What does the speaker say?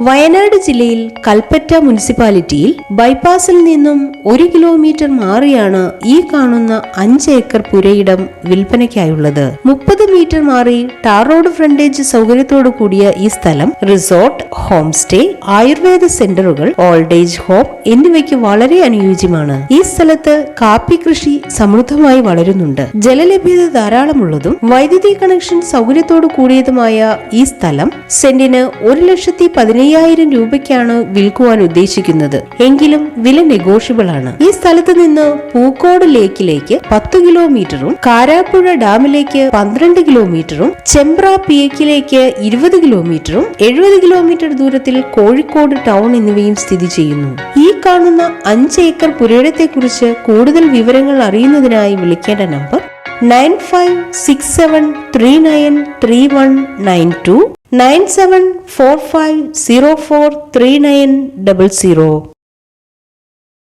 വയനാട് ജില്ലയിൽ കൽപ്പറ്റ മുനിസിപ്പാലിറ്റിയിൽ ബൈപ്പാസിൽ നിന്നും 1 കിലോമീറ്റർ മാറിയാണ് ഈ കാണുന്ന 5 ഏക്കർ പുരയിടം വിൽപ്പനയ്ക്കായുള്ളത്. 30 മീറ്റർ മാറി ടാർ റോഡ് ഫ്രണ്ടേജ് സൗകര്യത്തോടു കൂടിയ ഈ സ്ഥലം റിസോർട്ട്, ഹോം സ്റ്റേ, ആയുർവേദ സെന്ററുകൾ, ഓൾഡ് ഏജ് ഹോം എന്നിവയ്ക്ക് വളരെ അനുയോജ്യമാണ്. ഈ സ്ഥലത്ത് കാപ്പി കൃഷി സമൃദ്ധമായി വളരുന്നുണ്ട്. ജലലഭ്യത ധാരാളമുള്ളതും വൈദ്യുതി കണക്ഷൻ സൗകര്യത്തോടു കൂടിയതുമായ ഈ സ്ഥലം സെന്റിന് 1,15,000 രൂപയ്ക്കാണ് വിൽക്കുവാൻ ഉദ്ദേശിക്കുന്നത്. എങ്കിലും വില നെഗോഷ്യബിൾ ആണ്. ഈ സ്ഥലത്ത് നിന്ന് പൂക്കോട് ലേക്കിലേക്ക് 10 കിലോമീറ്ററും കാരാപ്പുഴ ഡാമിലേക്ക് 12 കിലോമീറ്ററും ചെമ്പ്ര പീക്കിലേക്ക് 20 കിലോമീറ്ററും 70 കിലോമീറ്റർ ദൂരത്തിൽ കോഴിക്കോട് ടൗൺ എന്നിവയും സ്ഥിതി ചെയ്യുന്നു. ഈ കാണുന്ന 5 ഏക്കർ പുരയിടത്തെ കുറിച്ച് കൂടുതൽ വിവരങ്ങൾ അറിയുന്നതിനായി വിളിക്കേണ്ട നമ്പർ 9567393192 9745043900.